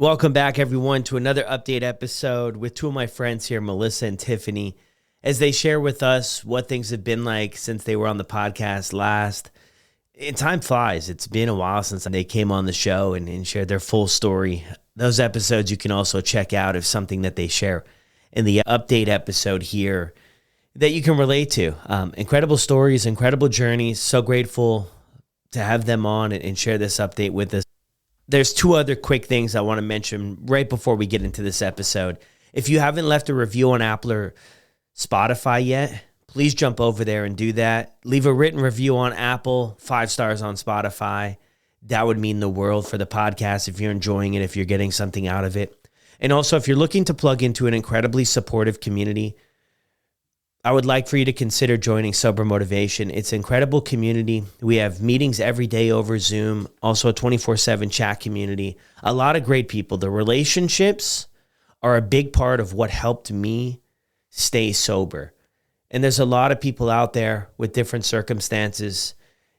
Welcome back, everyone, to another update episode with two of my friends here, Melissa and Tiffany, as they share with us what things have been like since they were on the podcast last. And time flies. It's been a while since they came on the show and shared their full story. Those episodes you can also check out if something that they share in the update episode here that you can relate to. Incredible stories, incredible journeys. So grateful to have them on and share this update with us. There's two other quick things I want to mention right before we get into this episode. If you haven't left a review on Apple or Spotify yet, please jump over there and do that. Leave a written review on Apple, 5 stars on Spotify. That would mean the world for the podcast if you're enjoying it, if you're getting something out of it. And also, if you're looking to plug into an incredibly supportive community, I would like for you to consider joining Sober Motivation. It's an incredible community. We have meetings every day over Zoom, also a 24/7 chat community. A lot of great people. The relationships are a big part of what helped me stay sober. And there's a lot of people out there with different circumstances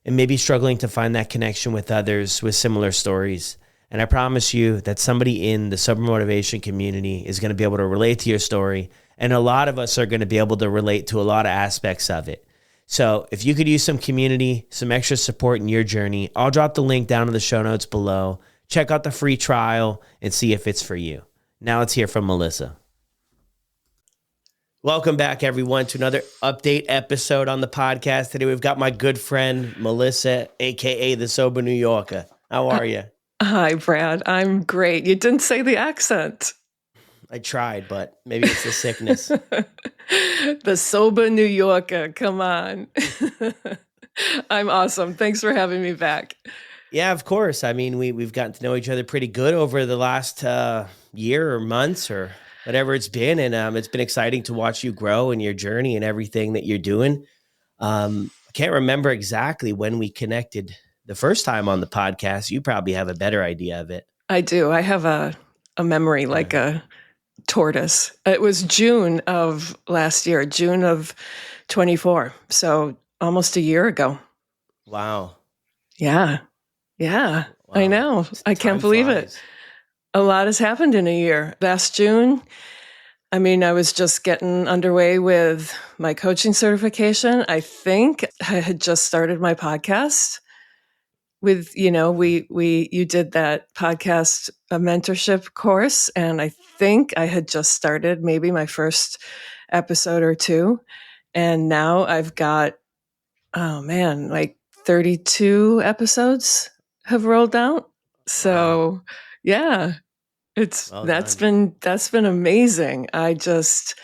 and maybe struggling to find that connection with others with similar stories. And I promise you that somebody in the Sober Motivation community is going to be able to relate to your story. And a lot of us are going to be able to relate to a lot of aspects of it. So if you could use some community, some extra support in your journey, I'll drop the link down in the show notes below. Check out the free trial and see if it's for you. Now let's hear from Melissa. Welcome back, everyone, to another update episode on the podcast. Today we've got my good friend, Melissa, a.k.a. the Sober New Yorker. How are you? Hi, Brad. I'm great. You didn't say the accent. I tried, but maybe it's the sickness. The Sober New Yorker. Come on. I'm awesome. Thanks for having me back. Yeah, of course. I mean, we've gotten to know each other pretty good over the last year or months or whatever it's been. And it's been exciting to watch you grow in your journey and everything that you're doing. I can't remember exactly when we connected the first time on the podcast. You probably have a better idea of it. I do. I have a memory like a tortoise. It was June of last year, June of 24. So almost a year ago. Wow. Yeah. Wow. I know. I can't believe it. A lot has happened in a year. Last June, I was just getting underway with my coaching certification. I think I had just started my podcast with, you did that podcast, a mentorship course. And I think I had just started maybe my first episode or two. And now I've got, like 32 episodes have rolled out. So yeah, that's been amazing. I just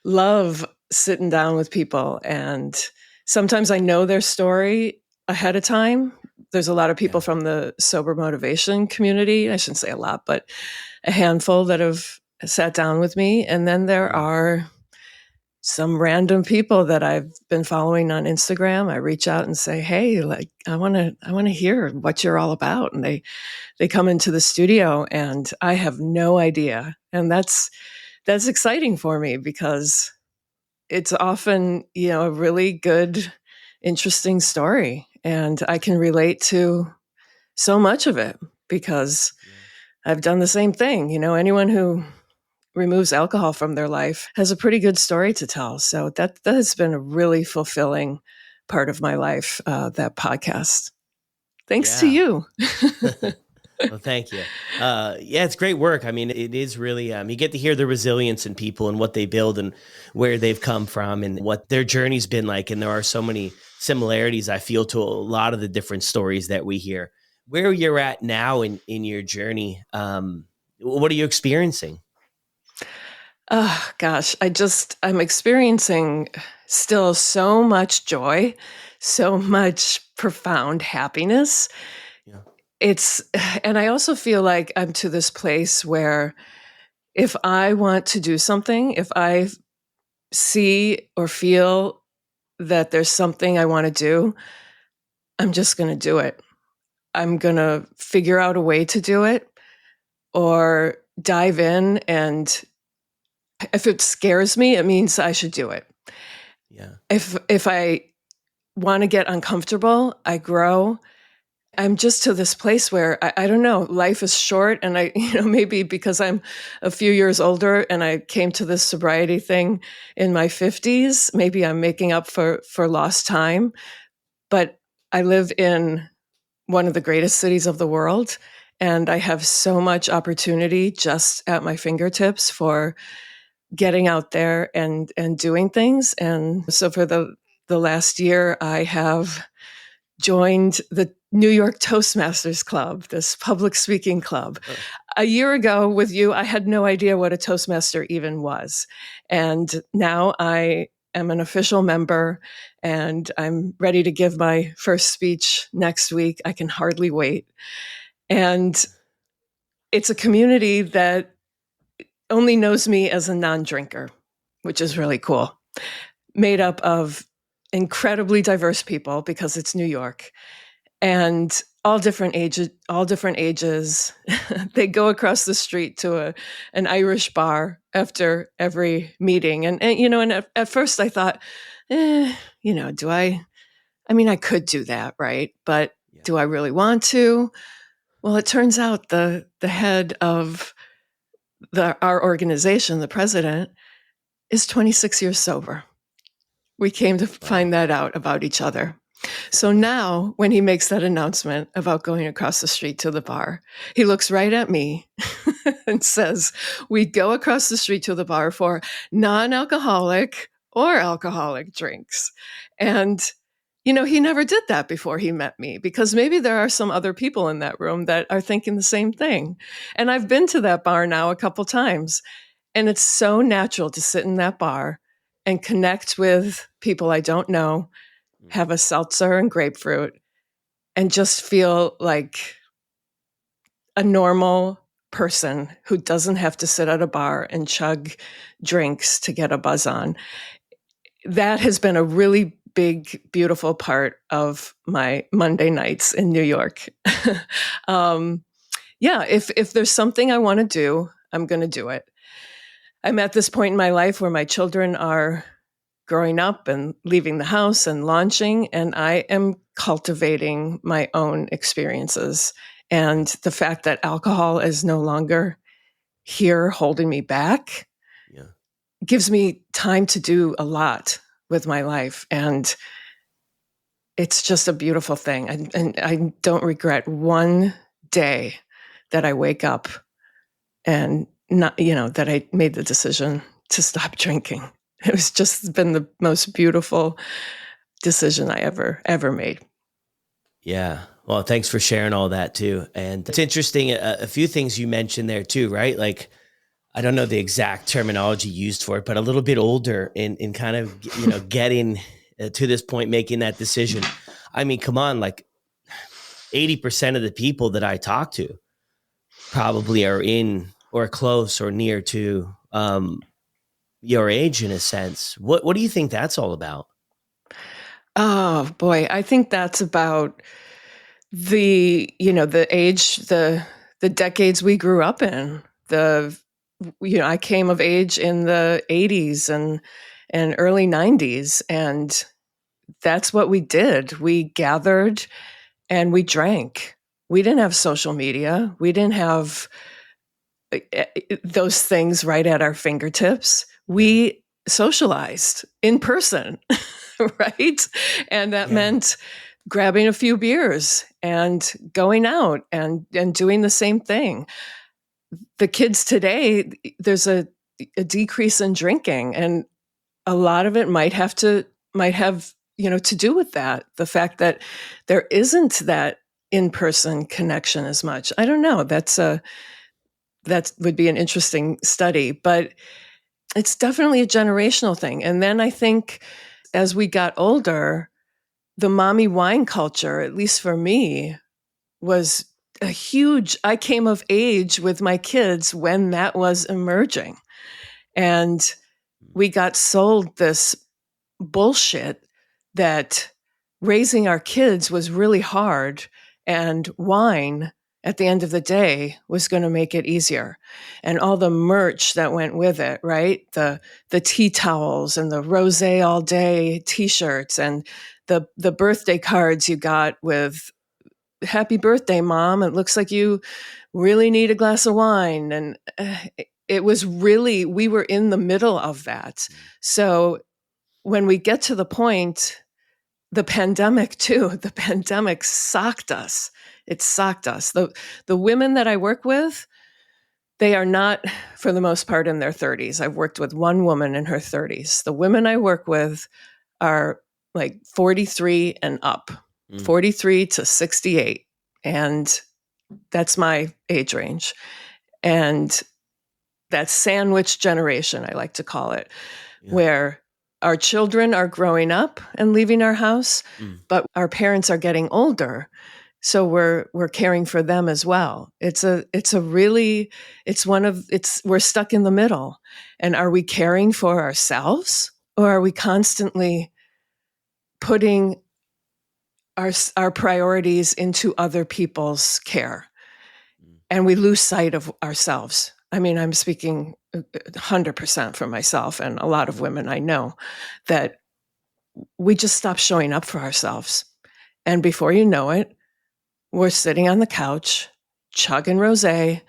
love sitting down with people, and sometimes I know their story ahead of time. There's a lot of people from the Sober Motivation community. I shouldn't say a lot, but a handful that have sat down with me. And then there are some random people that I've been following on Instagram. I reach out and say, "Hey, like I want to hear what you're all about." And they come into the studio and I have no idea. And that's exciting for me because it's often, a really good, interesting story. And I can relate to so much of it because I've done the same thing. Anyone who removes alcohol from their life has a pretty good story to tell. So that has been a really fulfilling part of my life, that podcast. Thanks to you. Well, thank you. It's great work. I mean, it is really, you get to hear the resilience in people and what they build and where they've come from and what their journey's been like. And there are so many similarities, I feel, to a lot of the different stories that we hear. Where you're at now in your journey, what are you experiencing? Oh, gosh, I'm experiencing still so much joy, so much profound happiness. And I also feel like I'm to this place where if I want to do something, if I see or feel that there's something I want to do, I'm just going to do it. I'm going to figure out a way to do it or dive in. And if it scares me, it means I should do it. Yeah. If I want to get uncomfortable, I grow. I'm just to this place where I don't know, life is short. And maybe because I'm a few years older and I came to this sobriety thing in my 50s, maybe I'm making up for lost time. But I live in one of the greatest cities of the world, and I have so much opportunity just at my fingertips for getting out there and doing things. And so for the last year, I have joined the New York Toastmasters Club, this public speaking club. A year ago with you, I had no idea what a Toastmaster even was. And now I am an official member, and I'm ready to give my first speech next week. I can hardly wait. And it's a community that only knows me as a non-drinker, which is really cool. Made up of incredibly diverse people because it's New York, and all different ages. They go across the street to an Irish bar after every meeting. And at first I thought, do I mean, I could do that, right? But do I really want to? Well, it turns out the head of our organization, the president, is 26 years sober. We came to find that out about each other. So now when he makes that announcement about going across the street to the bar, he looks right at me and says, we go across the street to the bar for non-alcoholic or alcoholic drinks. And, he never did that before he met me, because maybe there are some other people in that room that are thinking the same thing. And I've been to that bar now a couple times, and it's so natural to sit in that bar and connect with people I don't know, have a seltzer and grapefruit, and just feel like a normal person who doesn't have to sit at a bar and chug drinks to get a buzz on. That has been a really big, beautiful part of my Monday nights in New York. If there's something I want to do, I'm going to do it. I'm at this point in my life where my children are growing up and leaving the house and launching, and I am cultivating my own experiences. And the fact that alcohol is no longer here holding me back gives me time to do a lot with my life. And it's just a beautiful thing. And I don't regret one day that I wake up and not, that I made the decision to stop drinking. It was just been the most beautiful decision I ever made. Yeah. Well, thanks for sharing all that too. And it's interesting. A few things you mentioned there too, right? Like, I don't know the exact terminology used for it, but a little bit older in kind of, getting to this point, making that decision. I mean, come on, like 80% of the people that I talk to probably are in or close or near to your age in a sense. What do you think that's all about? Oh boy, I think that's about the age, the decades we grew up in. I came of age in the 80s and early 90s, and that's what we did. We gathered and we drank. We didn't have social media. We didn't have those things right at our fingertips. We socialized in person, right? And that meant grabbing a few beers and going out and doing the same thing. The kids today, there's a decrease in drinking, and a lot of it might have to do with that. The fact that there isn't that in-person connection as much. I don't know. That would be an interesting study, but it's definitely a generational thing. And then I think as we got older, the mommy wine culture, at least for me, was I came of age with my kids when that was emerging. And we got sold this bullshit that raising our kids was really hard, and wine at the end of the day was going to make it easier. And all the merch that went with it, right? The tea towels and the rosé all day t-shirts and the birthday cards you got with happy birthday, Mom. It looks like you really need a glass of wine. And it was really, we were in the middle of that. So when we get to the point, the pandemic socked us. It socked us. The women that I work with, they are not, for the most part, in their 30s. I've worked with one woman in her 30s. The women I work with are like 43 and up, 43 to 68. And that's my age range. And that sandwich generation, I like to call it, where our children are growing up and leaving our house, but our parents are getting older. So we're caring for them as well. We're stuck in the middle. And are we caring for ourselves, or are we constantly putting our priorities into other people's care? And we lose sight of ourselves. I mean, I'm speaking 100% for myself and a lot of women I know, that we just stop showing up for ourselves. And before you know it, we're sitting on the couch, chugging rosé,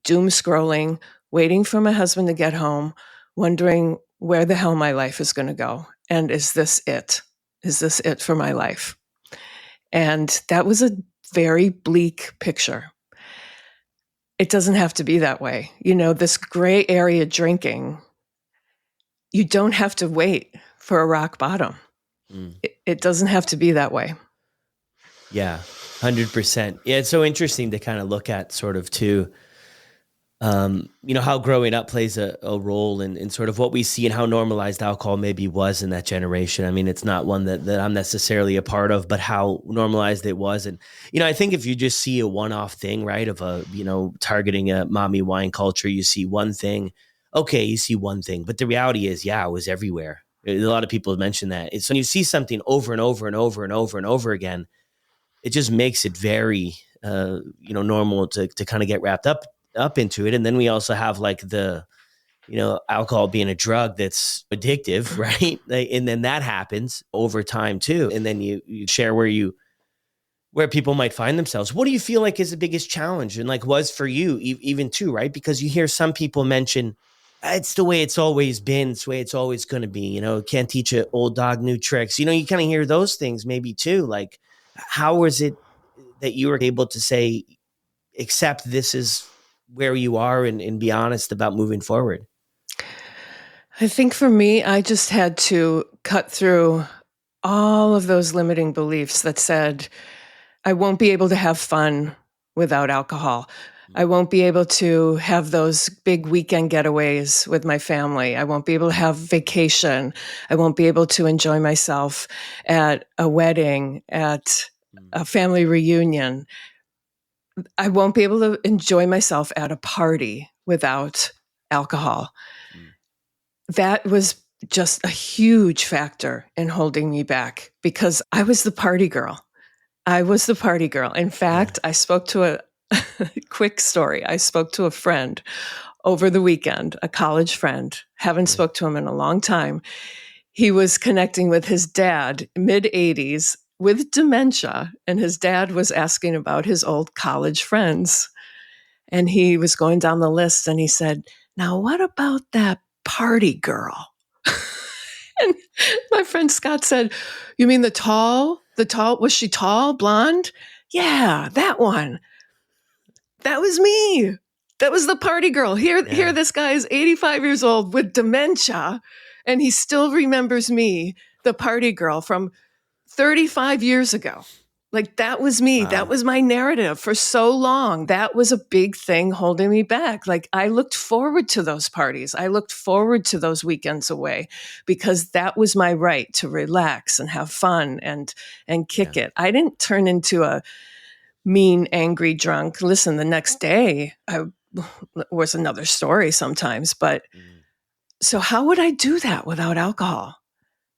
doom scrolling, waiting for my husband to get home, wondering where the hell my life is going to go. And is this it? Is this it for my life? And that was a very bleak picture. It doesn't have to be that way. You know, this gray area drinking, you don't have to wait for a rock bottom. It doesn't have to be that way. Yeah, 100%. Yeah, it's so interesting to kind of look at sort of too, how growing up plays a role in sort of what we see and how normalized alcohol maybe was in that generation. I mean, it's not one that I'm necessarily a part of, but how normalized it was. And, I think if you just see a one-off thing, right, of targeting a mommy wine culture, you see one thing. Okay, you see one thing, but the reality is, it was everywhere. A lot of people have mentioned that. It's when you see something over and over and over and over and over again, it just makes it very, normal to kind of get wrapped up into it. And then we also have like the, alcohol being a drug that's addictive, right? And then that happens over time too. And then you share where people might find themselves. What do you feel like is the biggest challenge, and like was for you even too, right? Because you hear some people mention, it's the way it's always been. It's the way it's always going to be. Can't teach an old dog new tricks. You kind of hear those things maybe too. Like, how was it that you were able to say, accept this is where you are and be honest about moving forward? I think for me, I just had to cut through all of those limiting beliefs that said, I won't be able to have fun without alcohol. I won't be able to have those big weekend getaways with my family. I won't be able to have vacation. I won't be able to enjoy myself at a wedding, at a family reunion. I won't be able to enjoy myself at a party without alcohol. That was just a huge factor in holding me back, because I was the party girl. In fact, I spoke to a quick story. I spoke to a friend over the weekend, a college friend. Haven't spoke to him in a long time. He was connecting with his dad, mid-80s, with dementia, and his dad was asking about his old college friends. And he was going down the list, and he said, now what about that party girl? And my friend Scott said, you mean the tall, was she tall, blonde? Yeah, that one. That was me. That was the party girl. Here, this guy is 85 years old with dementia, and he still remembers me, the party girl from 35 years ago. Like, that was me. Wow. That was my narrative for so long. That was a big thing holding me back. Like, I looked forward to those parties. I looked forward to those weekends away, because that was my right to relax and have fun and kick it. I didn't turn into a mean, angry drunk. Listen, the next day was another story sometimes. But so how would I do that without alcohol?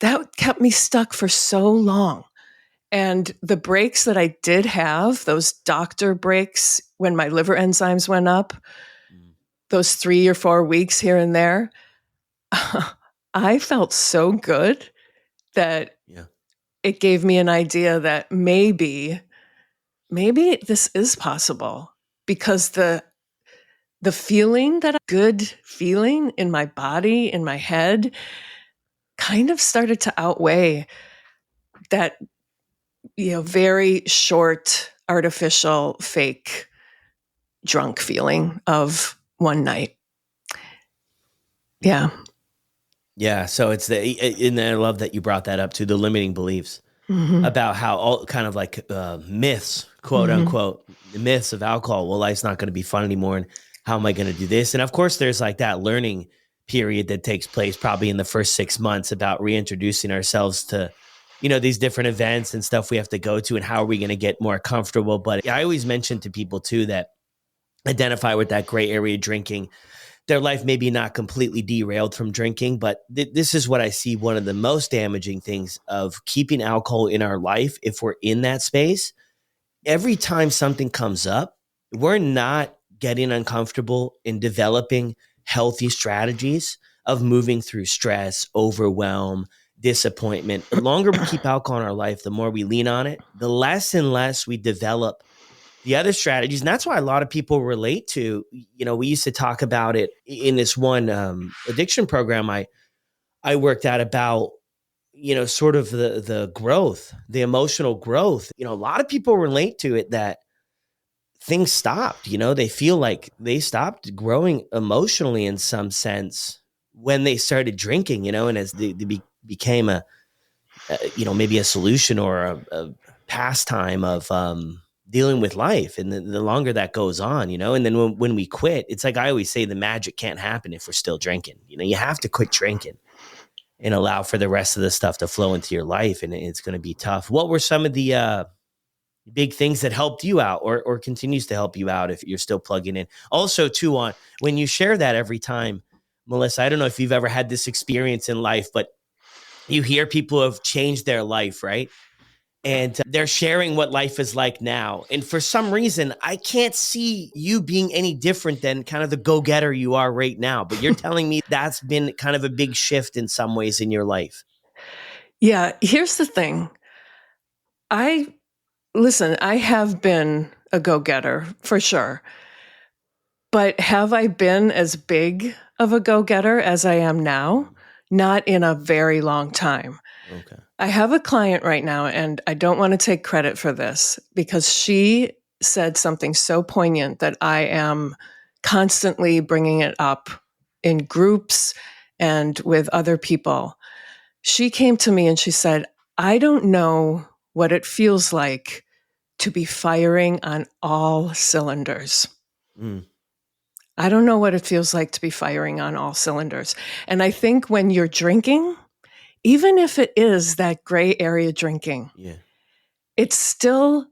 That kept me stuck for so long. And the breaks that I did have, those doctor breaks when my liver enzymes went up, those 3 or 4 weeks here and there, I felt so good that it gave me an idea that maybe maybe this is possible, because the feeling, that good feeling in my body, in my head, kind of started to outweigh that, very short, artificial, fake, drunk feeling of one night. Yeah. Yeah. So it's and I love that you brought that up too, the limiting beliefs about how all kind of like myths, quote unquote, the myths of alcohol. Well, life's not going to be fun anymore. And how am I going to do this? And of course, there's like that learning period that takes place probably in the first 6 months about reintroducing ourselves to, these different events and stuff we have to go to, and how are we going to get more comfortable. But I always mention to people too that identify with that gray area drinking, their life maybe not completely derailed from drinking, but this is what I see one of the most damaging things of keeping alcohol in our life. If we're in that space, every time something comes up, we're not getting uncomfortable in developing healthy strategies of moving through stress, overwhelm, disappointment. The longer we keep alcohol in our life, the more we lean on it, the less and less we develop the other strategies. And that's why a lot of people relate to, we used to talk about it in this one addiction program I worked at about, sort of the growth, the emotional growth. A lot of people relate to it that things stopped, they feel like they stopped growing emotionally in some sense when they started drinking, and as they became maybe a solution or a pastime of dealing with life. And the longer that goes on, and then when we quit, it's like I always say, the magic can't happen if we're still drinking. You have to quit drinking and allow for the rest of the stuff to flow into your life. And it's going to be tough. What were some of the big things that helped you out or continues to help you out if you're still plugging in? Also, too, on when you share that every time, Melissa, I don't know if you've ever had this experience in life, but you hear people who have changed their life, right? And they're sharing what life is like now. And for some reason, I can't see you being any different than kind of the go-getter you are right now. But you're telling me that's been kind of a big shift in some ways in your life. Yeah. Here's the thing. I have been a go-getter for sure. But have I been as big of a go-getter as I am now? Not in a very long time. Okay. I have a client right now, and I don't want to take credit for this because she said something so poignant that I am constantly bringing it up in groups and with other people. She came to me and she said, I don't know what it feels like to be firing on all cylinders. I don't know what it feels like to be firing on all cylinders. And I think when you're drinking, even if it is that gray area drinking, it's still,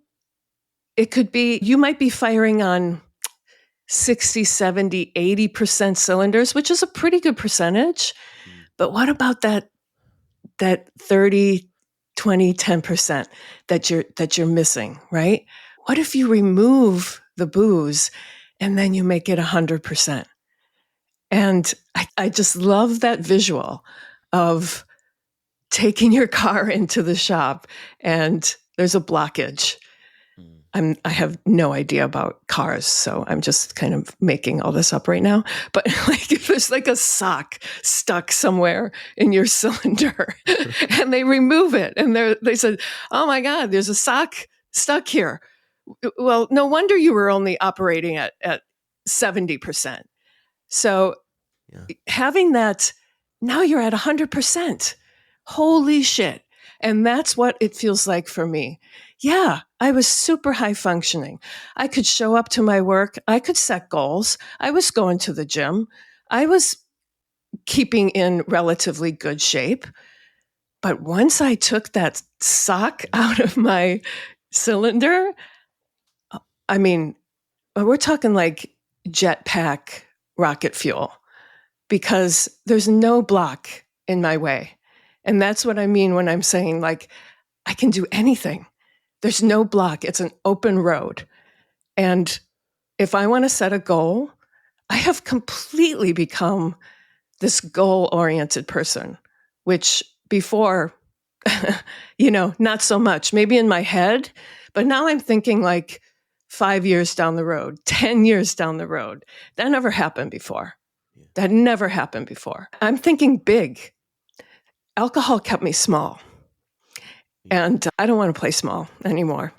it could be, you might be firing on 60, 70, 80% cylinders, which is a pretty good percentage. But what about that 30, 20, 10% that you're missing, right? What if you remove the booze and then you make it 100%? And I just love that visual of taking your car into the shop and there's a blockage. I have no idea about cars, so I'm just kind of making all this up right now. But like if there's like a sock stuck somewhere in your cylinder and they remove it and they said, oh my God, there's a sock stuck here. Well, no wonder you were only operating at 70%. So having that, now you're at 100%. Holy shit. And that's what it feels like for me. Yeah, I was super high functioning. I could show up to my work. I could set goals. I was going to the gym. I was keeping in relatively good shape. But once I took that sock out of my cylinder, I mean, we're talking like jetpack rocket fuel, because there's no block in my way. And that's what I mean when I'm saying, like, I can do anything. There's no block. It's an open road. And if I want to set a goal, I have completely become this goal-oriented person, which before, not so much. Maybe in my head, But now I'm thinking like 5 years down the road, 10 years down the road. That never happened before. That never happened before. I'm thinking big. Alcohol kept me small. And I don't want to play small anymore.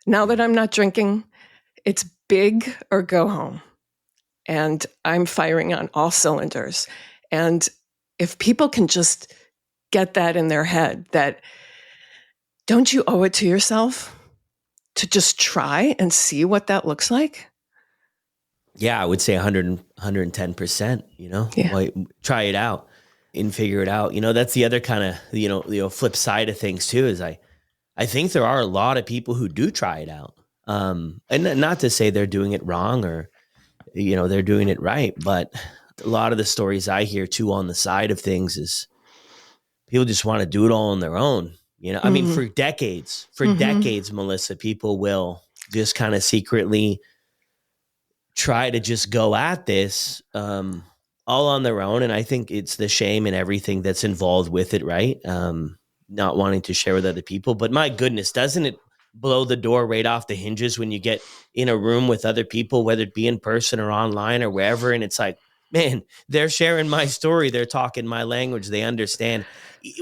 Now that I'm not drinking, it's big or go home. And I'm firing on all cylinders. And if people can just get that in their head, that don't you owe it to yourself to just try and see what that looks like? Yeah, I would say 110%, Yeah. try it out and figure it out. That's the other kind of, flip side of things too, is I think there are a lot of people who do try it out. And not to say they're doing it wrong or, they're doing it right. But a lot of the stories I hear too on the side of things is people just want to do it all on their own. I mean, for decades, Melissa, people will just kind of secretly try to just go at this all on their own. And I think it's the shame and everything that's involved with it, right? Not wanting to share with other people. But my goodness, doesn't it blow the door right off the hinges when you get in a room with other people, whether it be in person or online or wherever, and it's like, man, they're sharing my story. They're talking my language. They understand.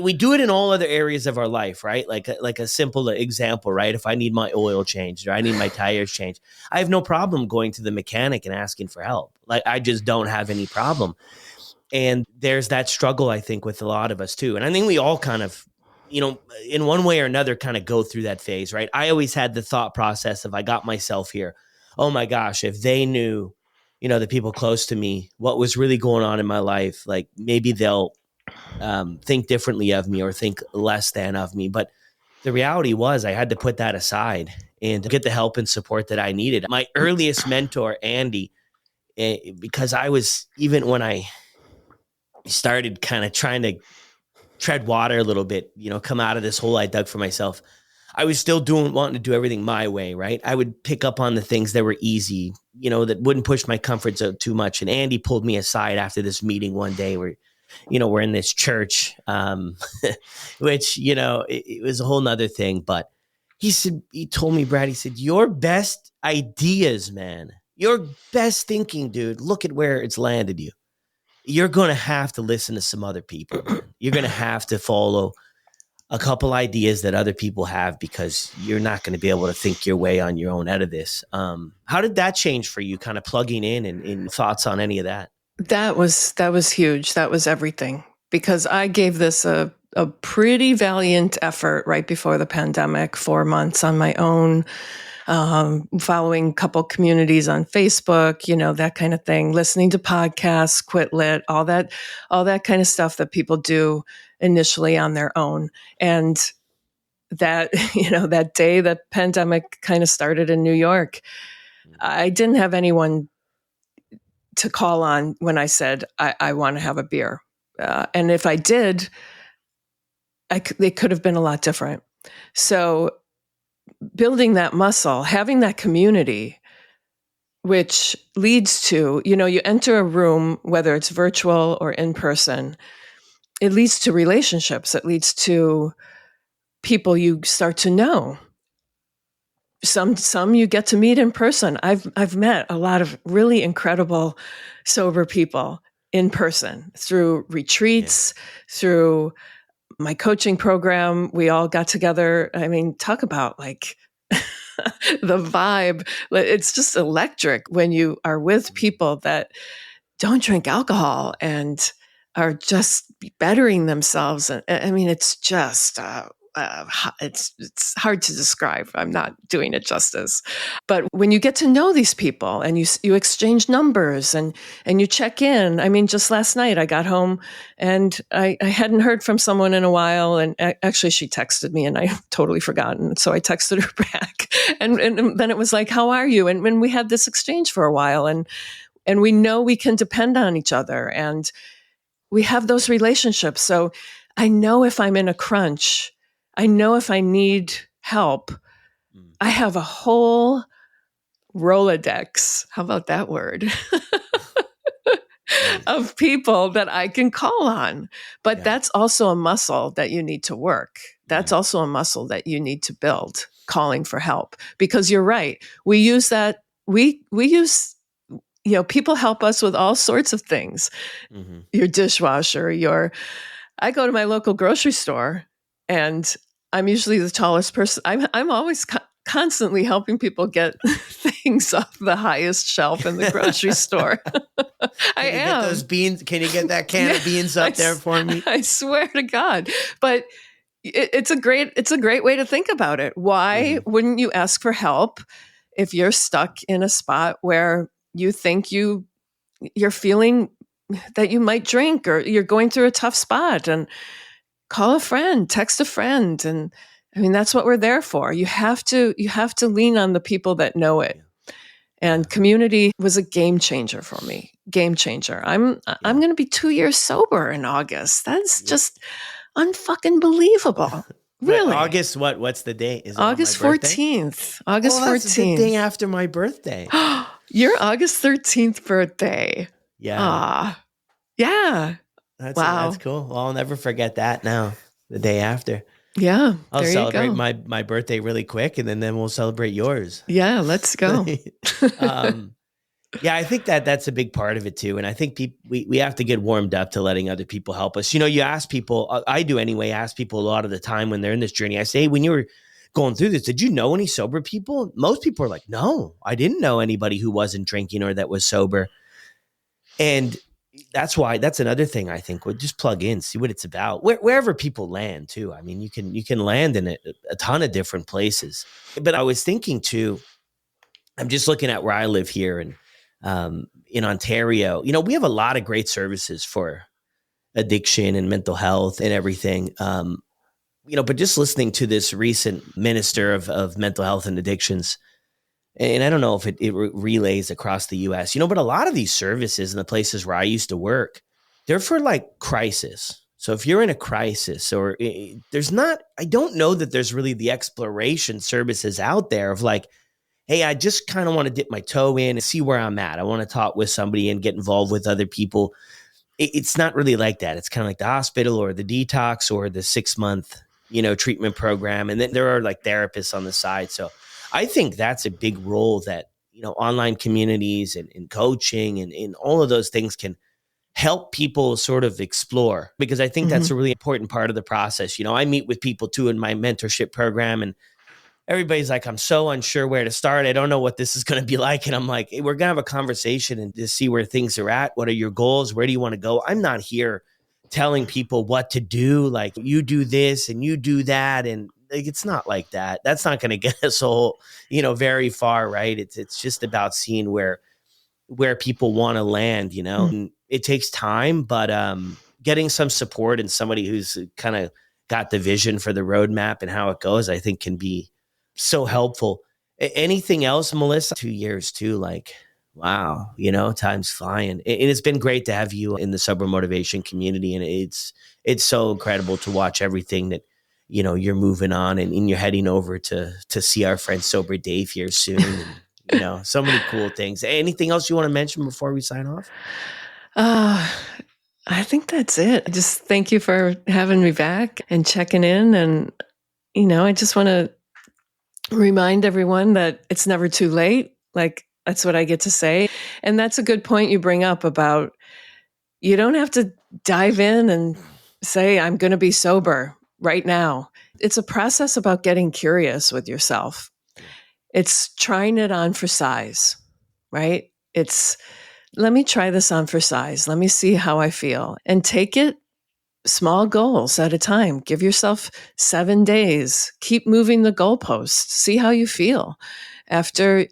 We do it in all other areas of our life, right? Like a simple example, right? If I need my oil changed or I need my tires changed, I have no problem going to the mechanic and asking for help. Like, I just don't have any problem. And there's that struggle, I think, with a lot of us too. And I think we all kind of, in one way or another, kind of go through that phase, right? I always had the thought process of, I got myself here. Oh my gosh, if they knew, the people close to me, what was really going on in my life, like maybe they'll think differently of me or think less than of me. But the reality was I had to put that aside and get the help and support that I needed. My earliest mentor, Andy, because I was, even when I started kind of trying to tread water a little bit, come out of this hole I dug for myself, I was still wanting to do everything my way, right? I would pick up on the things that were easy, that wouldn't push my comfort zone too much. And Andy pulled me aside after this meeting one day where, we're in this church, which, it was a whole nother thing. But he told me, Brad, he said, your best ideas, man, your best thinking, dude, look at where it's landed you. You're going to have to listen to some other people, man. You're going to have to follow a couple ideas that other people have, because you're not going to be able to think your way on your own out of this. How did that change for you, kind of plugging in and thoughts on any of that? That was huge. That was everything, because I gave this a pretty valiant effort right before the pandemic, 4 months on my own, following a couple communities on Facebook, that kind of thing, listening to podcasts, Quit Lit, all that kind of stuff that people do initially on their own. And that, that day the pandemic kind of started in New York, I didn't have anyone to call on when I said, I want to have a beer. And if I did, it could have been a lot different. So building that muscle, having that community, which leads to, you enter a room, whether it's virtual or in person, it leads to relationships. It leads to people you start to know. Some you get to meet in person. I've met a lot of really incredible sober people in person through retreats, through my coaching program. We all got together. I mean, talk about like the vibe. It's just electric when you are with people that don't drink alcohol and are just bettering themselves. And I mean, it's just it's hard to describe. I'm not doing it justice. But when you get to know these people and you exchange numbers and you check in. I mean, just last night I got home and I hadn't heard from someone in a while. And actually she texted me and I totally forgotten. So I texted her back. And then it was like, how are you? And when we had this exchange for a while and we know we can depend on each other and we have those relationships. So I know if I'm in a crunch, I know if I need help, I have a whole Rolodex. How about that word? Of people that I can call on. But that's also a muscle that you need to work. That's also a muscle that you need to build. calling for help, because you're right. We use that. We use, people help us with all sorts of things. Mm-hmm. Your dishwasher, I go to my local grocery store, and I'm usually the tallest person. I'm always constantly helping people get things off the highest shelf in the grocery store. I am. Get those beans? Can you get that can of beans up there for me? I swear to God. But it's a great way to think about it. Why wouldn't you ask for help if you're stuck in a spot where you think you're feeling that you might drink, or you're going through a tough spot? And call a friend, text a friend. And I mean, that's what we're there for. You have to lean on the people that know it. And community was a game changer for me. Game changer. I'm going to be 2 years sober in August. That's just unfucking believable. Really? Right. August what? What's the date? Is it August 14th. August 14th. That's the day after my birthday. Your August 13th birthday. Yeah. Yeah. That's cool. Well, I'll never forget that now. The day after. Yeah. I'll celebrate my birthday really quick, and then we'll celebrate yours. Yeah, let's go. Yeah, I think that's a big part of it too. And I think we have to get warmed up to letting other people help us. You ask people, I do anyway, ask people a lot of the time when they're in this journey. I say, hey, when you were going through this, did you know any sober people? Most people are like, no, I didn't know anybody who wasn't drinking or that was sober. And that's another thing I think. We'll just plug in, see what it's about. Wherever people land too. I mean, you can land in a ton of different places. But I was thinking too, I'm just looking at where I live here, and in Ontario, we have a lot of great services for addiction and mental health and everything. But just listening to this recent minister of mental health and addictions, and I don't know if it relays across the US, but a lot of these services in the places where I used to work, they're for like crisis. So if you're in a crisis, or I don't know that there's really the exploration services out there of like, hey, I just kind of want to dip my toe in and see where I'm at. I want to talk with somebody and get involved with other people. It's not really like that. It's kind of like the hospital or the detox or the 6-month, treatment program. And then there are like therapists on the side. So I think that's a big role that, online communities and coaching and all of those things can help people sort of explore, because I think that's a really important part of the process. I meet with people too in my mentorship program, and everybody's like, I'm so unsure where to start. I don't know what this is going to be like. And I'm like, hey, we're going to have a conversation and just see where things are at. What are your goals? Where do you want to go? I'm not here telling people what to do. Like, you do this and you do that. And like, it's not like that. That's not going to get us all, very far. Right. It's just about seeing where people want to land, and it takes time, but getting some support and somebody who's kind of got the vision for the roadmap and how it goes, I think can be so helpful. Anything else, Melissa? 2 years too, like, wow, time's flying. And it's been great to have you in the sober motivation community. And it's so incredible to watch everything that, you're moving on, and you're heading over to see our friend Sober Dave here soon. And, so many cool things. Anything else you want to mention before we sign off? I think that's it. Just thank you for having me back and checking in. And, I just want to remind everyone that it's never too late. Like, that's what I get to say. And that's a good point you bring up about, you don't have to dive in and say, I'm going to be sober right now. It's a process about getting curious with yourself. It's trying it on for size, right? It's, let me try this on for size. Let me see how I feel, and take it small goals at a time. Give yourself 7 days. Keep moving the goalpost. See how you feel after,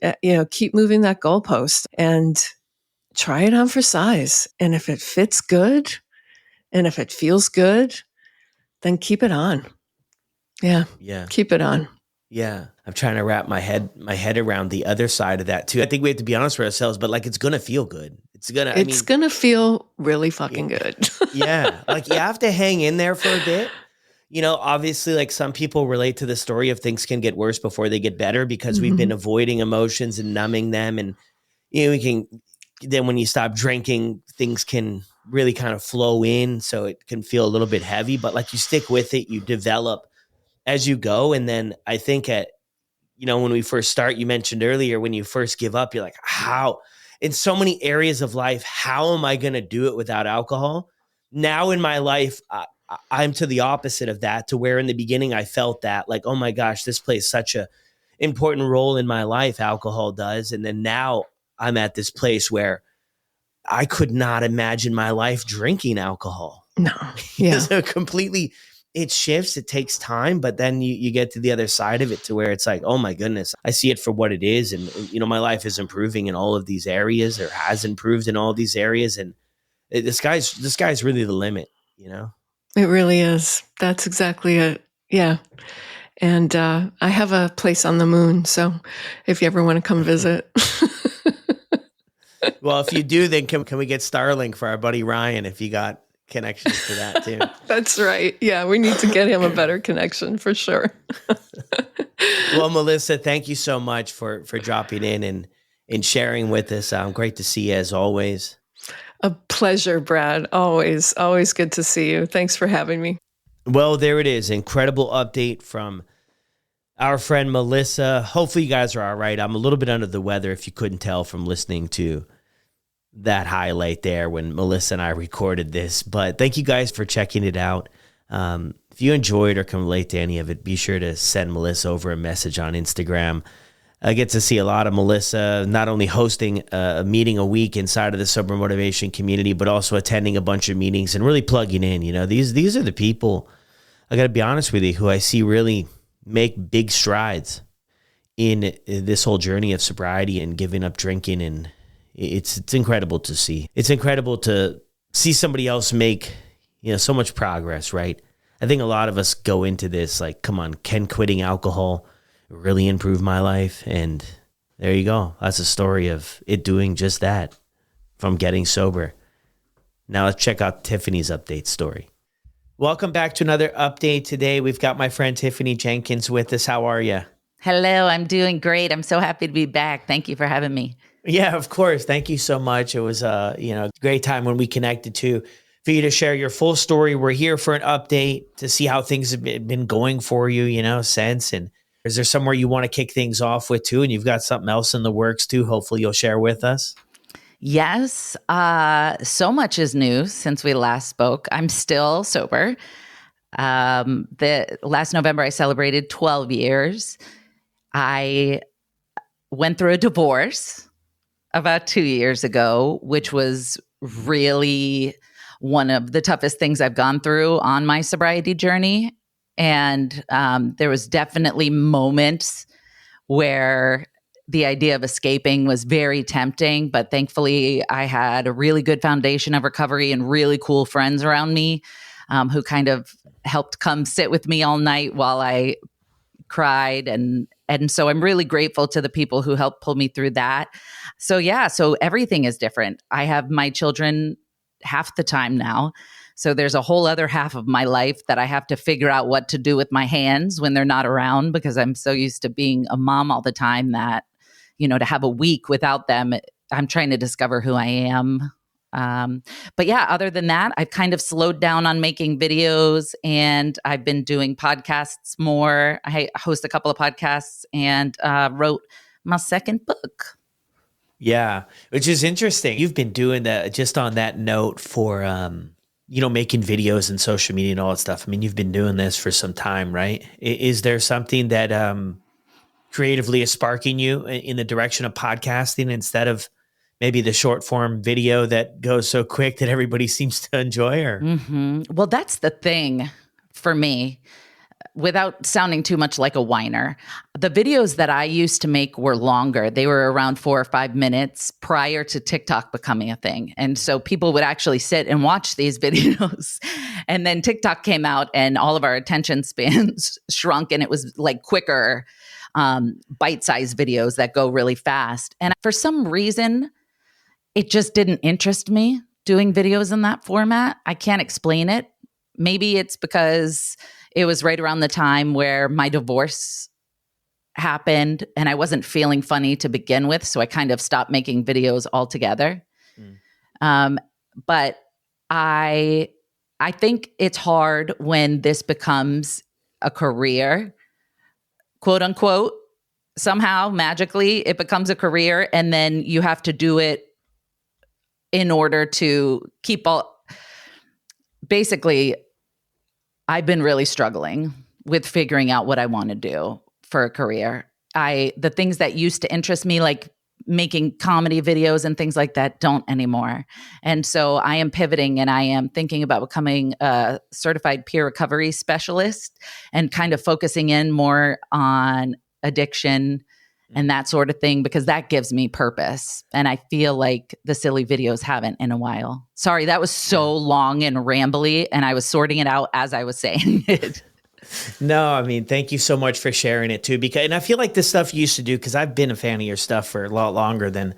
keep moving that goalpost and try it on for size. And if it fits good and if it feels good, then keep it on. Yeah. Keep it on. Yeah. I'm trying to wrap my head around the other side of that too. I think we have to be honest with ourselves, but like, it's going to feel good. It's going to feel really fucking good. Yeah. Like, you have to hang in there for a bit. Obviously, like, some people relate to the story of things can get worse before they get better, because we've been avoiding emotions and numbing them. And, then when you stop drinking, things can really kind of flow in. So it can feel a little bit heavy, but like, you stick with it, you develop as you go. And then I think when we first start, you mentioned earlier, when you first give up, you're like, how, in so many areas of life, how am I going to do it without alcohol? Now in my life, I'm to the opposite of that, to where in the beginning I felt that like, oh my gosh, this plays such a important role in my life, alcohol does. And then now I'm at this place where I could not imagine my life drinking alcohol. No. Yeah. So completely, it shifts. It takes time, but then you get to the other side of it to where it's like, oh my goodness, I see it for what it is. And, my life is improving in all of these areas, or has improved in all of these areas. And the sky's really the limit, It really is. That's exactly it. Yeah. And I have a place on the moon, so if you ever want to come visit. Well, if you do, then can we get Starlink for our buddy Ryan, if you got connections to that too? That's right. Yeah, we need to get him a better connection for sure. Well, Melissa, thank you so much for dropping in and sharing with us. Great to see you as always. A pleasure, Brad. Always good to see you. Thanks for having me. Well, there it is. Incredible update from our friend Melissa. Hopefully you guys are all right. I'm a little bit under the weather, if you couldn't tell from listening to that highlight there when Melissa and I recorded this. But thank you guys for checking it out. If you enjoyed or can relate to any of it, be sure to send Melissa over a message on Instagram. I get to see a lot of Melissa, not only hosting a meeting a week inside of the Sober Motivation community, but also attending a bunch of meetings and really plugging in. These are the people, I got to be honest with you, who I see really make big strides in this whole journey of sobriety and giving up drinking. And it's incredible to see. It's incredible to see somebody else make, so much progress, right? I think a lot of us go into this like, come on, can quitting alcohol really improve my life? And there you go. That's a story of it doing just that, from getting sober. Now let's check out Tiffany's update story. Welcome back to another update today. We've got my friend Tiffany Jenkins with us. How are you? Hello, I'm doing great. I'm so happy to be back. Thank you for having me. Yeah, of course. Thank you so much. It was a great time when we connected too, for you to share your full story. We're here for an update to see how things have been going for you, since. And is there somewhere you want to kick things off with too? And you've got something else in the works too, hopefully you'll share with us. Yes. So much is new since we last spoke. I'm still sober. The last November, I celebrated 12 years. I went through a divorce about 2 years ago, which was really one of the toughest things I've gone through on my sobriety journey. And there was definitely moments where the idea of escaping was very tempting, but thankfully I had a really good foundation of recovery and really cool friends around me who kind of helped come sit with me all night while I cried. And so I'm really grateful to the people who helped pull me through that. So everything is different. I have my children half the time now. So there's a whole other half of my life that I have to figure out what to do with my hands when they're not around, because I'm so used to being a mom all the time that, to have a week without them, I'm trying to discover who I am. But yeah, other than that, I've kind of slowed down on making videos, and I've been doing podcasts more. I host a couple of podcasts and wrote my second book. Yeah, which is interesting. You've been doing that, just on that note, for, making videos and social media and all that stuff. I mean, you've been doing this for some time, right? Is there something that creatively is sparking you in the direction of podcasting instead of maybe the short form video that goes so quick that everybody seems to enjoy? Or Well, that's the thing for me. Without sounding too much like a whiner, the videos that I used to make were longer. They were around 4 or 5 minutes prior to TikTok becoming a thing. And so people would actually sit and watch these videos. And then TikTok came out and all of our attention spans shrunk, and it was like quicker, bite-sized videos that go really fast. And for some reason, it just didn't interest me doing videos in that format. I can't explain it. Maybe it's because it was right around the time where my divorce happened and I wasn't feeling funny to begin with. So I kind of stopped making videos altogether. But I think it's hard when this becomes a career, quote unquote, somehow magically it becomes a career, and then you have to do it in order to keep basically, I've been really struggling with figuring out what I want to do for a career. The things that used to interest me, like making comedy videos and things like that, don't anymore. And so I am pivoting, and I am thinking about becoming a certified peer recovery specialist and kind of focusing in more on addiction and that sort of thing, because that gives me purpose. And I feel like the silly videos haven't in a while. Sorry, that was so long and rambly, and I was sorting it out as I was saying it. No, I mean, thank you so much for sharing it too. And I feel like this stuff you used to do, because I've been a fan of your stuff for a lot longer than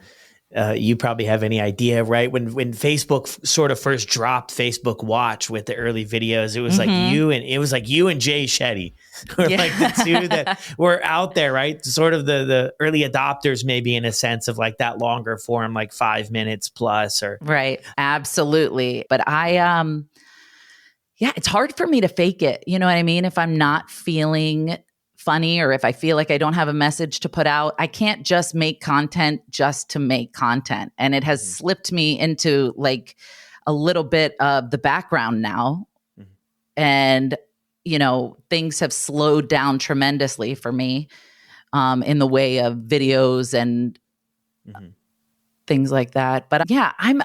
you probably have any idea, right? When Facebook sort of first dropped Facebook Watch with the early videos, it was like you and Jay Shetty were like the two that were out there, right? Sort of the early adopters, maybe, in a sense of like that longer form, like 5 minutes plus, or right. Absolutely. But it's hard for me to fake it. You know what I mean? If I'm not feeling funny, or if I feel like I don't have a message to put out, I can't just make content just to make content. And it has slipped me into like a little bit of the background now. And, things have slowed down tremendously for me in the way of videos and things like that. But I'm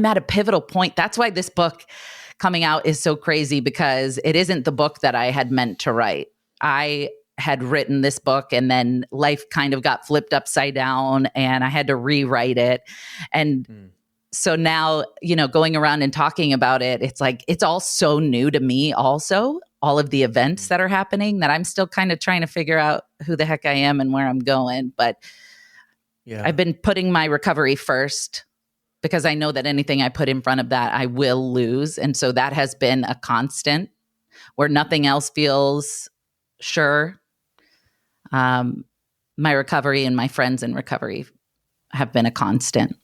at a pivotal point. That's why this book coming out is so crazy, because it isn't the book that I had meant to write. I had written this book, and then life kind of got flipped upside down, and I had to rewrite it. And so now, going around and talking about it, it's like, it's all so new to me also, all of the events that are happening, that I'm still kind of trying to figure out who the heck I am and where I'm going. But I've been putting my recovery first, because I know that anything I put in front of that, I will lose. And so that has been a constant where nothing else feels sure. My recovery and my friends in recovery have been a constant.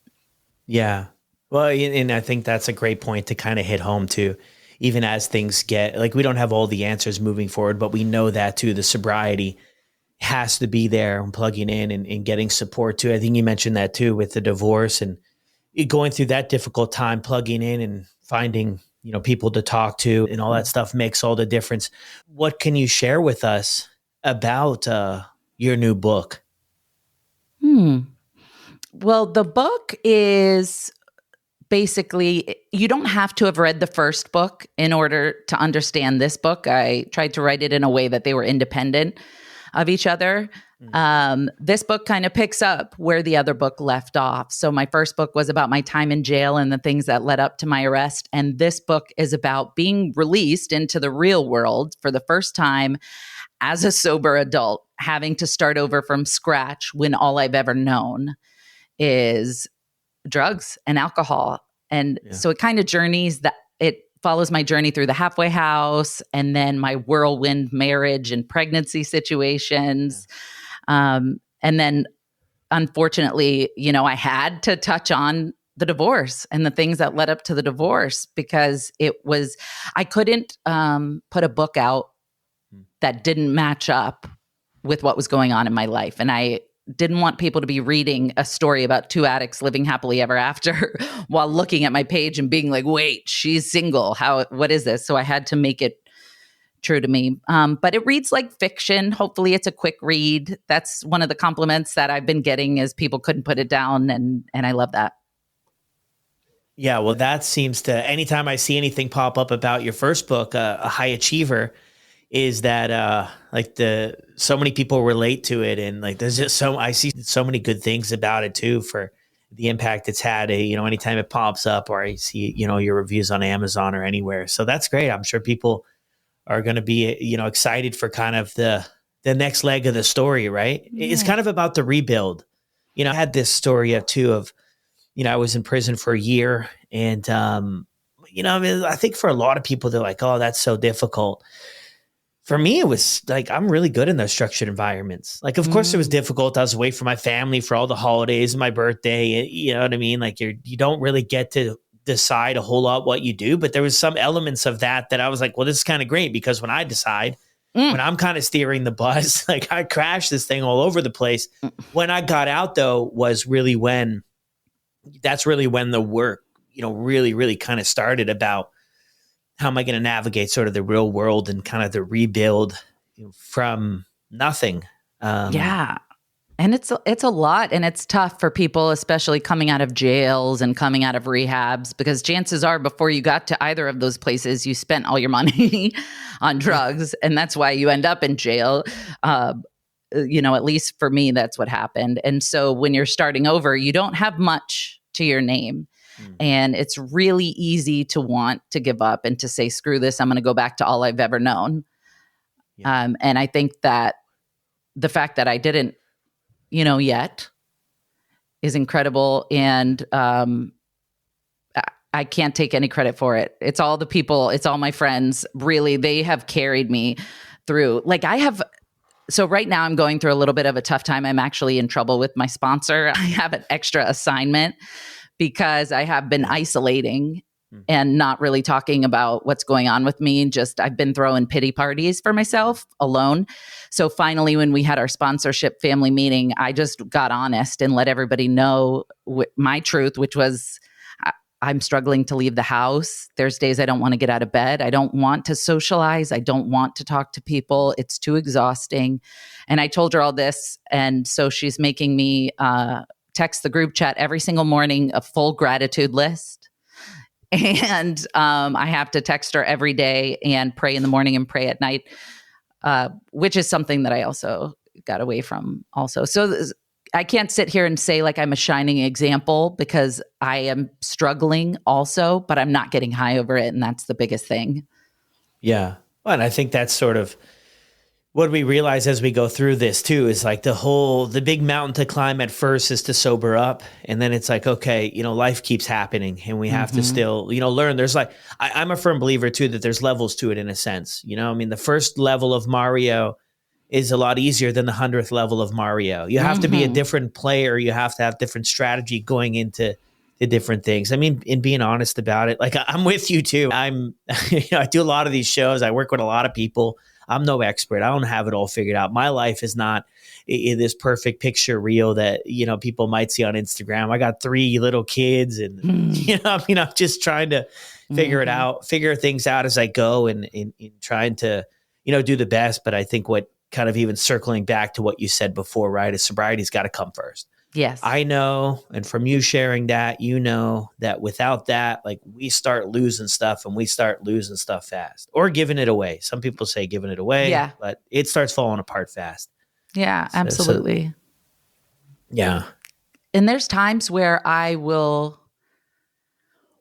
Yeah. Well, and I think that's a great point to kind of hit home too. Even as things get, like, we don't have all the answers moving forward, but we know that too, the sobriety has to be there and plugging in and getting support too. I think you mentioned that too with the divorce and going through that difficult time, plugging in and finding, people to talk to and all that stuff makes all the difference. What can you share with us about your new book? Well, the book is basically, you don't have to have read the first book in order to understand this book. I tried to write it in a way that they were independent of each other. This book kind of picks up where the other book left off. So my first book was about my time in jail and the things that led up to my arrest. And this book is about being released into the real world for the first time as a sober adult, having to start over from scratch when all I've ever known is drugs and alcohol. And so it kind of it follows my journey through the halfway house, and then my whirlwind marriage and pregnancy situations. And then unfortunately, I had to touch on the divorce and the things that led up to the divorce, because I couldn't put a book out that didn't match up with what was going on in my life. And I didn't want people to be reading a story about two addicts living happily ever after while looking at my page and being like, wait, she's single. What is this? So I had to make it true to me. But it reads like fiction. Hopefully it's a quick read. That's one of the compliments that I've been getting, is people couldn't put it down. And I love that. Yeah. Well, that seems to, anytime I see anything pop up about your first book, A High Achiever, is that so many people relate to it, and like there's just I see so many good things about it too, for the impact it's had. Anytime it pops up, or I see your reviews on Amazon or anywhere, so that's great. I'm sure people are going to be excited for kind of the next leg of the story, right? Yeah. It's kind of about the rebuild. I had this story of I was in prison for a year, and I think for a lot of people they're like, oh, that's so difficult. For me, it was like, I'm really good in those structured environments. Like, of course it was difficult. I was away from my family for all the holidays and my birthday. You know what I mean? Like, you don't really get to decide a whole lot what you do, but there was some elements of that I was like, well, this is kind of great, because when I decide, when I'm kind of steering the bus, like I crashed this thing all over the place. When I got out though, was really when the work, really, really kind of started about how am I going to navigate sort of the real world and kind of the rebuild from nothing. Yeah. And it's a lot, and it's tough for people, especially coming out of jails and coming out of rehabs, because chances are before you got to either of those places, you spent all your money on drugs, and that's why you end up in jail. At least for me, that's what happened. And so when you're starting over, you don't have much to your name. And it's really easy to want to give up and to say, screw this, I'm going to go back to all I've ever known. Yeah. And I think that the fact that I didn't, yet is incredible. And I can't take any credit for it. It's all the people, it's all my friends. Really, they have carried me through. So right now I'm going through a little bit of a tough time. I'm actually in trouble with my sponsor. I have an extra assignment because I have been isolating and not really talking about what's going on with me. I've been throwing pity parties for myself alone. So finally, when we had our sponsorship family meeting, I just got honest and let everybody know my truth, which was I'm struggling to leave the house. There's days I don't want to get out of bed. I don't want to socialize. I don't want to talk to people. It's too exhausting. And I told her all this. And so she's making me text the group chat every single morning, a full gratitude list. And I have to text her every day and pray in the morning and pray at night, which is something that I also got away from also. So I can't sit here and say like I'm a shining example because I am struggling also, but I'm not getting high over it. And that's the biggest thing. Yeah. Well, and I think that's sort of what we realize as we go through this too, is like the big mountain to climb at first is to sober up. And then it's like, okay, life keeps happening and we have to still, learn. There's like, I'm a firm believer too, that there's levels to it in a sense, the first level of Mario is a lot easier than the 100th level of Mario. You have to be a different player. You have to have different strategy going into the different things. I mean, in being honest about it, like I'm with you too. I do a lot of these shows. I work with a lot of people. I'm no expert. I don't have it all figured out. My life is not in this perfect picture reel that, people might see on Instagram. I got 3 little kids and, I'm just trying to figure things out as I go and trying to, do the best. But I think what kind of even circling back to what you said before, right, is sobriety's got to come first. Yes. I know. And from you sharing that, that without that, like we start losing stuff and we start losing stuff fast or giving it away. Some people say giving it away, but it starts falling apart fast. Yeah, absolutely. Yeah. And there's times where I will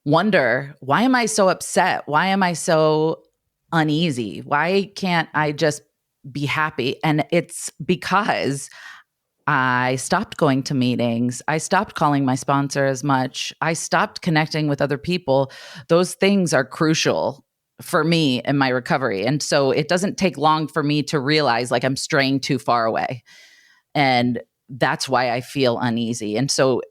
wonder, why am I so upset? Why am I so uneasy? Why can't I just be happy? And it's because I stopped going to meetings. I stopped calling my sponsor as much. I stopped connecting with other people. Those things are crucial for me in my recovery. And so it doesn't take long for me to realize like I'm straying too far away. And that's why I feel uneasy. And so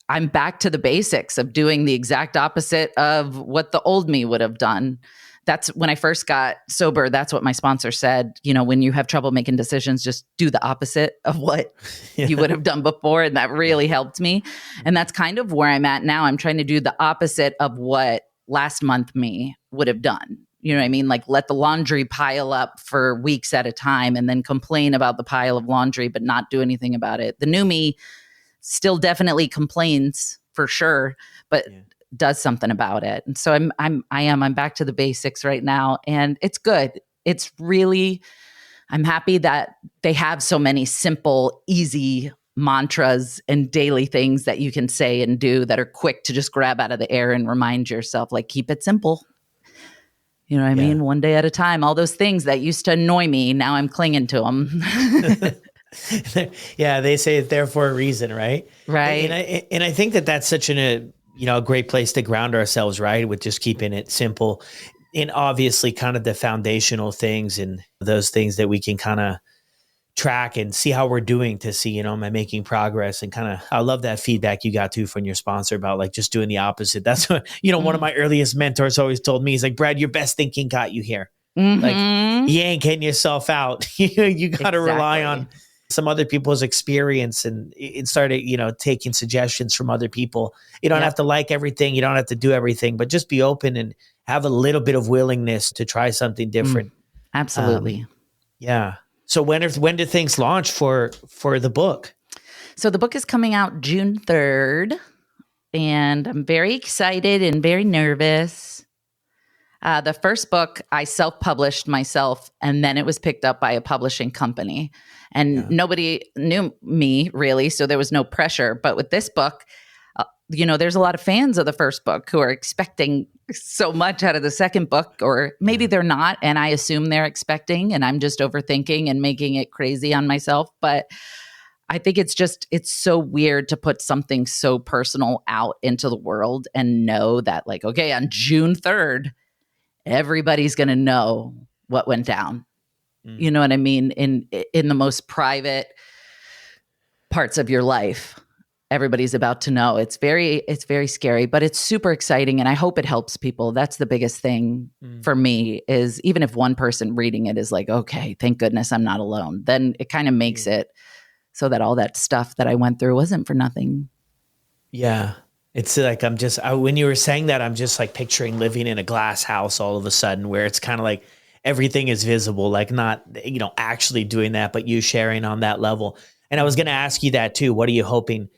I'm back to the basics of doing the exact opposite of what the old me would have done. That's when I first got sober. That's what my sponsor said. When you have trouble making decisions, just do the opposite of what you would have done before. And that really helped me. And that's kind of where I'm at now. I'm trying to do the opposite of what last month me would have done. You know what I mean? Like let the laundry pile up for weeks at a time and then complain about the pile of laundry, but not do anything about it. The new me still definitely complains for sure, but does something about it. And so I'm back to the basics right now. And it's good. It's really, I'm happy that they have so many simple, easy mantras and daily things that you can say and do that are quick to just grab out of the air and remind yourself, like, keep it simple. You know what I mean? One day at a time. All those things that used to annoy me, now I'm clinging to them. Yeah, they say it's there for a reason, right? Right. And I think that that's such a great place to ground ourselves, right? With just keeping it simple. And obviously kind of the foundational things and those things that we can kind of track and see how we're doing to see, am I making progress? And kind of, I love that feedback you got too from your sponsor about like just doing the opposite. That's what, one of my earliest mentors always told me, he's like, Brad, your best thinking got you here. Like Mm-hmm. you ain't getting yourself out. You got to rely on some other people's experience and started, taking suggestions from other people. You don't have to like everything. You don't have to do everything, but just be open and have a little bit of willingness to try something different. Absolutely. Yeah. So when do things launch for the book? So the book is coming out June 3rd, and I'm very excited and very nervous. The first book I self-published myself, and then it was picked up by a publishing company. And nobody knew me really, so there was no pressure. But with this book, there's a lot of fans of the first book who are expecting so much out of the second book, or maybe they're not, and I assume they're expecting, and I'm just overthinking and making it crazy on myself. But I think it's so weird to put something so personal out into the world and know that, like, okay, on June 3rd, everybody's going to know what went down. You know what I mean? In the most private parts of your life, everybody's about to know. It's very scary, but it's super exciting. And I hope it helps people. That's the biggest thing for me, is even if one person reading it is like, okay, thank goodness I'm not alone, then it kind of makes it so that all that stuff that I went through wasn't for nothing. Yeah. It's like, when you were saying that, I'm just like picturing living in a glass house all of a sudden, where it's kind of like everything is visible, like not, actually doing that, but you sharing on that level. And I was going to ask you that too. What are you hoping,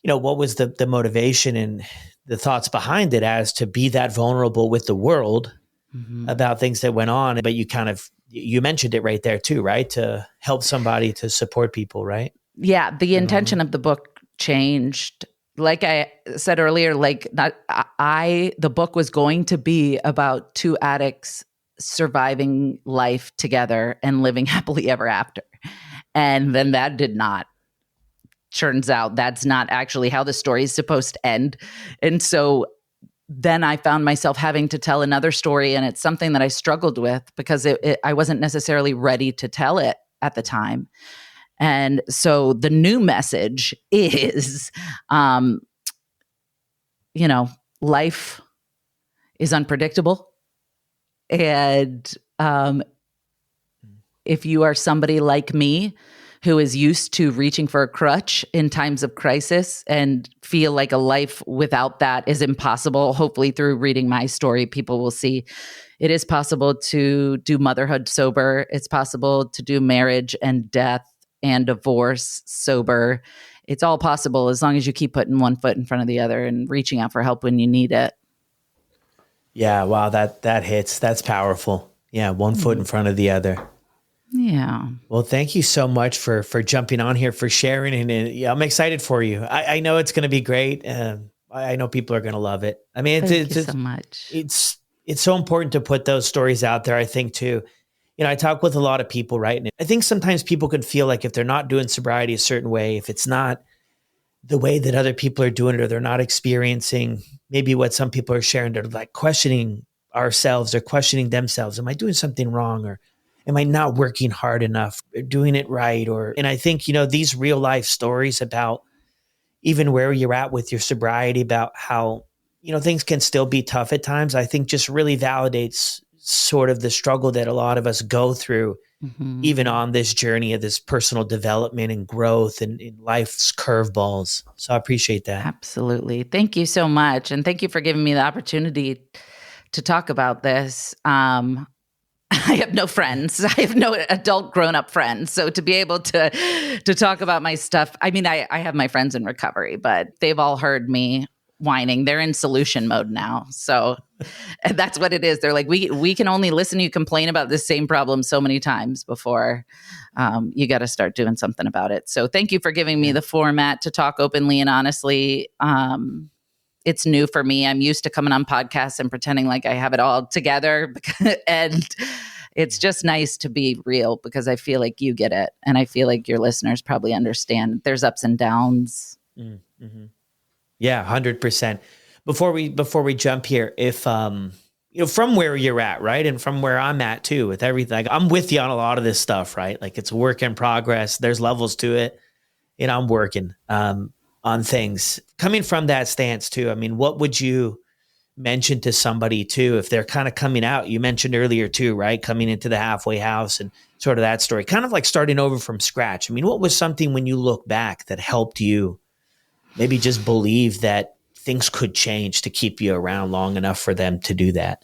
what was the motivation and the thoughts behind it as to be that vulnerable with the world about things that went on? But you mentioned it right there too, right? To help somebody, to support people, right? Yeah. The intention of the book changed. Like I said earlier, the book was going to be about two addicts surviving life together and living happily ever after. And then that did not. Turns out that's not actually how the story is supposed to end. And so then I found myself having to tell another story, and it's something that I struggled with because I wasn't necessarily ready to tell it at the time. And so the new message is, life is unpredictable. And if you are somebody like me who is used to reaching for a crutch in times of crisis and feel like a life without that is impossible, hopefully through reading my story, people will see it is possible to do motherhood sober. It's possible to do marriage and death and divorce sober. It's all possible as long as you keep putting one foot in front of the other and reaching out for help when you need it. Yeah. Wow. That hits. That's powerful. Yeah. One foot in front of the other. Yeah. Well, thank you so much for jumping on here, for sharing. And I'm excited for you. I know it's going to be great. I know people are going to love it. I mean, Thank you so much. It's so important to put those stories out there, I think, too. I talk with a lot of people, right? And I think sometimes people can feel like if they're not doing sobriety a certain way, if it's not the way that other people are doing it, or they're not experiencing maybe what some people are sharing, they're like questioning ourselves or questioning themselves. Am I doing something wrong? Or am I not working hard enough or doing it right? And I think, these real life stories about even where you're at with your sobriety, about how, things can still be tough at times, I think just really validates sort of the struggle that a lot of us go through, even on this journey of this personal development and growth and in life's curveballs. So I appreciate that. Absolutely. Thank you so much. And thank you for giving me the opportunity to talk about this. I have no friends. I have no adult grown-up friends. So to be able to talk about my stuff, I mean, I have my friends in recovery, but they've all heard me whining. They're in solution mode now. So that's what it is. They're like, we can only listen to you complain about this same problem so many times before you got to start doing something about it. So thank you for giving me the format to talk openly and honestly. It's new for me. I'm used to coming on podcasts and pretending like I have it all together. And it's just nice to be real because I feel like you get it. And I feel like your listeners probably understand there's ups and downs. Mm-hmm. Yeah, 100%. Before we jump here, if, from where you're at, right? And from where I'm at too, with everything, like, I'm with you on a lot of this stuff, right? Like, it's a work in progress. There's levels to it. I'm working, on things coming from that stance too. I mean, what would you mention to somebody too, if they're kind of coming out, you mentioned earlier too, right? Coming into the halfway house and sort of that story, kind of like starting over from scratch. I mean, what was something when you look back that helped you maybe just believe that things could change to keep you around long enough for them to do that?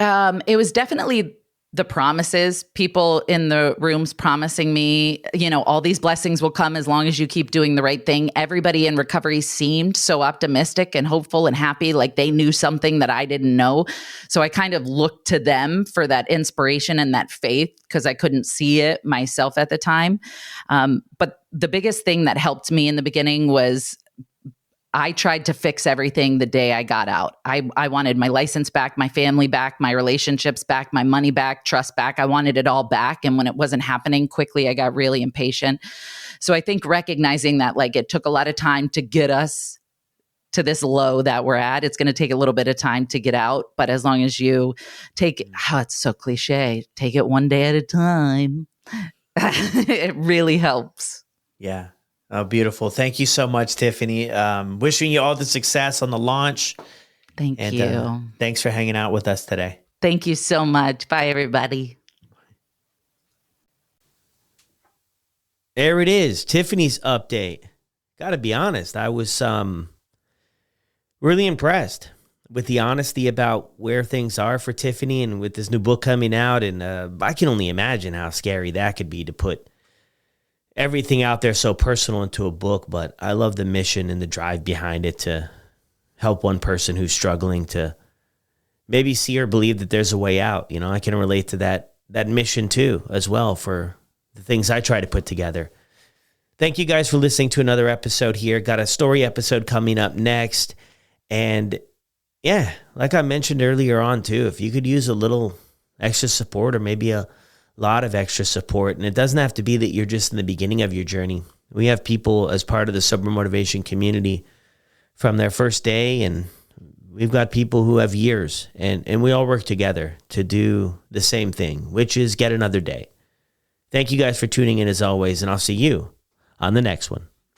It was definitely the promises, people in the rooms promising me, all these blessings will come as long as you keep doing the right thing. Everybody in recovery seemed so optimistic and hopeful and happy, like they knew something that I didn't know. So I kind of looked to them for that inspiration and that faith because I couldn't see it myself at the time. But the biggest thing that helped me in the beginning was I tried to fix everything the day I got out. I wanted my license back, my family back, my relationships back, my money back, trust back. I wanted it all back. And when it wasn't happening quickly, I got really impatient. So I think recognizing that it took a lot of time to get us to this low that we're at, it's going to take a little bit of time to get out. But as long as you take, it's so cliche, take it one day at a time, it really helps. Yeah. Oh, beautiful. Thank you so much, Tiffany. Wishing you all the success on the launch. Thank you. Thanks for hanging out with us today. Thank you so much. Bye, everybody. There it is. Tiffany's update. Got to be honest. I was really impressed with the honesty about where things are for Tiffany and with this new book coming out. And I can only imagine how scary that could be to put everything out there so personal into a book, but I love the mission and the drive behind it to help one person who's struggling to maybe see or believe that there's a way out. I can relate to that mission too, as well, for the things I try to put together. Thank you guys for listening to another episode here. Got a story episode coming up next. And yeah, like I mentioned earlier on too, if you could use a little extra support or maybe a lot of extra support. And it doesn't have to be that you're just in the beginning of your journey. We have people as part of the Sober Motivation community from their first day, and we've got people who have years, and we all work together to do the same thing, which is get another day. Thank you guys for tuning in as always, and I'll see you on the next one.